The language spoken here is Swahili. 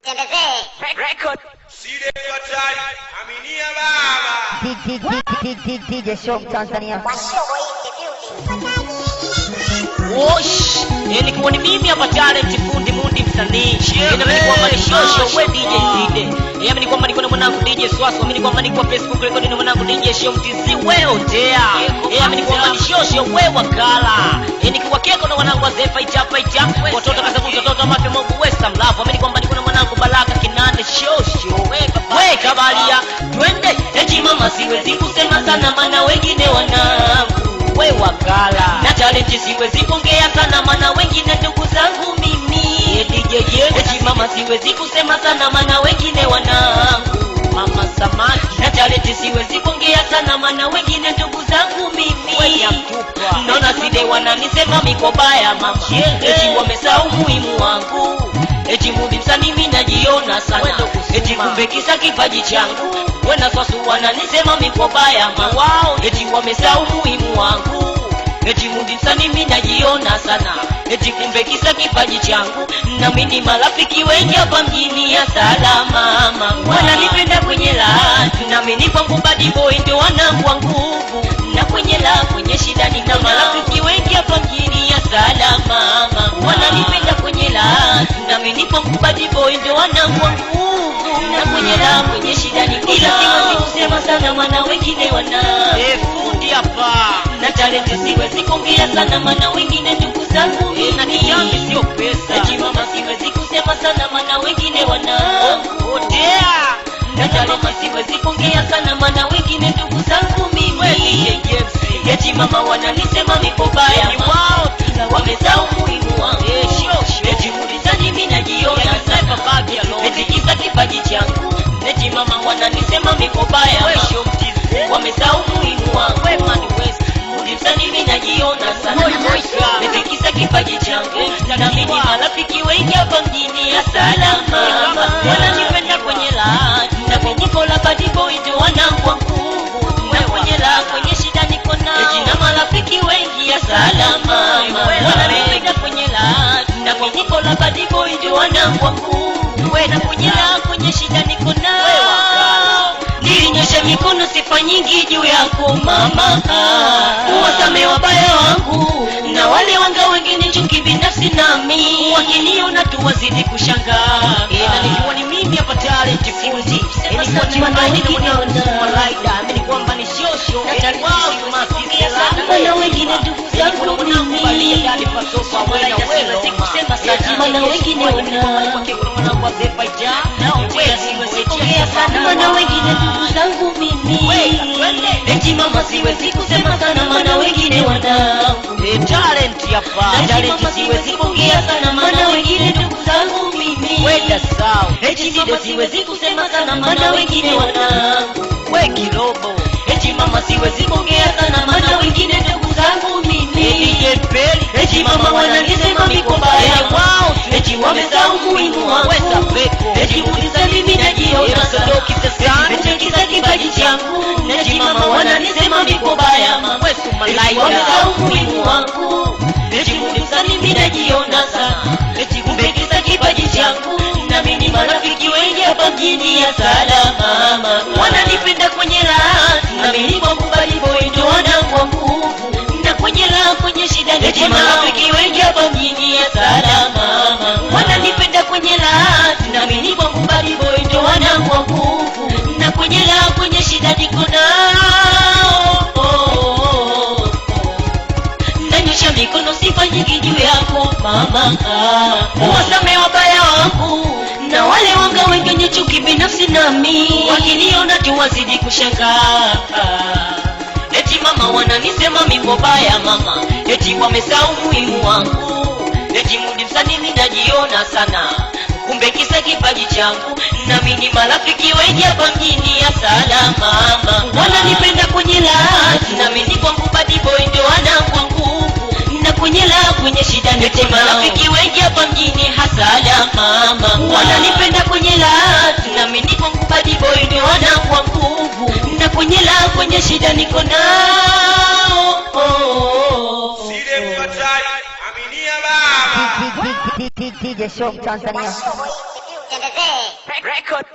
Record. Sile Fatali, Aminia Baba. DJ Show Tanzania. Wosh, nilikuwa ni mimi hapa talent fundi mundi msanii. Mimi kwamba ni Shosho we DJ Side. Mimi kwamba niko na mwanangu DJ Swaso, mimi kwamba niko Facebook record na mwanangu DJ Show MTZ we otea. Mimi kwamba ni Shosho we wakala. Nikiwa keko na mwanangu Zefa ichapa watoto kasabuza watoto mape Mungu Western Love. Mimi kwamba niko na mwanangu Baraka Kinande Shosho we kabalia. Twende eti mama siwezi kusema sana maana wengine wanangu we wakala na talenti siwezi kuongea sana maana wengine ndugu zangu mimi eti mama siwezi kusema sana maana wengine wanangu mama samaki na talenti siwezi kuongea sana maana wengine ndugu zangu mimi naona side wananisema mikobaya mama eti wamesahau muhimu wangu eti mudi msanii mimi najiona sana eti kumbe kisa kipaji changu wena swasu wananisema mikobaya mama eti wamesahau muhimu wangu eti mudi msanii mimi najiona sana eti kumbe kisa kipaji changu na mimi marafiki wengi hapa mjini ya salama mama wananipenda kwenye la na mimi kwangu bad boy ndio wanangu wa nguvu na kwenye la kwenye shida nina marafiki wengi hapa mjini ya salama mama wananipenda kwenye la na mimi kwangu bad boy ndio wanangu wa nguvu na kwenye la kwenye shida nina ila siwezi kusema sana maana wengine wana fundi hapa na talent siwezi kuongea sana maana wengine ndugu zangu mimi na kiambi sio pesa eti mama siwezi kusema sana maana wengine wana otea na talent siwezi kuongea sana maana wengine ndugu zangu mimi eti mama wananisema mikobaya wao wamesahau muhimu wangu eti mulizani mimi najiona sana bagi eti kisa kipaji changu eti mama wananisema mikobaya wamesahau muhimu wangu mulizani mimi najiona sana eti kisa kipaji changu na mimi marafiki wengi hapa mjini ya salama wananipenda kwenye la na mimi niko la bad boy ndio wanangu wa nguvu na kwenye la kwenye shida niko nao eti na marafiki wengi ya salama wananipenda kwenye la na mimi niko la bad boy ndio wanangu wa nguvu na kwenye la kwenye shida niko nao nilinyosha mikono sifa nyingi juu yako mama uwasame wabaya wangu na wale wanga wengine chuki binafsi nami wakiniona tu wazidi kushangaa na nikiwa ni mimi hapa talent fundi nilikuwa ni mwanangu na malaika mimi kwamba ni Shosho wao tumasikia sana na wengine ndugu zangu mimi ndani pasofa wewe siwezi kusema sana maana wengine wana kwa Zefa na siwezi kuongea sana maana wengine ndugu zangu mimi eti mama siwezi kusema sana maana wengine wanangu talent hapa talent siwezi kuongea sana maana wengine ndugu zangu mimi wenda sawa eti mama siwezi kusema sana maana wengine wanangu we kirobo eti mama siwezi kuongea sana maana wengine ndugu zangu mimi eti mama wananisema mikobaya wao eti wamesahau muhimu wangu eti mulizani mimi najiona sana eti kisa kipaji changu eti mama wananisema mikobaya eti wamesahau muhimu wangu eti mulizani mimi najiona sana eti kumbe kisa kipaji changu na mimi marafiki wengi hapa mjini ya salama wananipenda kwenye raha na mimi kwangu bad boy ndio wanangu wa nguvu na kwenye raha kwenye shida eti marafiki wengi hapa mjini ya salama wananipenda kwenye raha na mimi kwangu bad boy ndio wanangu wa nguvu na kwenye raha kwenye shida niko nao nanyosha mikono sifa nyingi juu yako mama uwasame wabaya wangu na wale wanga wengine chuki binafsi nami wakiniona tu wazidi kushangaa eti mama wananisema mikobaya mama eti wamesahau muhimu wangu eti mudi msanii mimi najiona sana kumbe kisa kipaji changu na mimi marafiki wengi hapa mjini ya salama wananipenda kwenye la na mimi kwangu bad boy ndio wanangu wa nguvu na kwenye la kwenye shida eti marafiki wengi hapa mjini hasala mama wananipenda kwenye la na mimi kwangu bad boy ndio wanangu wa nguvu na kwenye la kwenye shida niko nao Sile Fatali, Aminia Baba. DJ Show Tanzania. Tembezee. Record.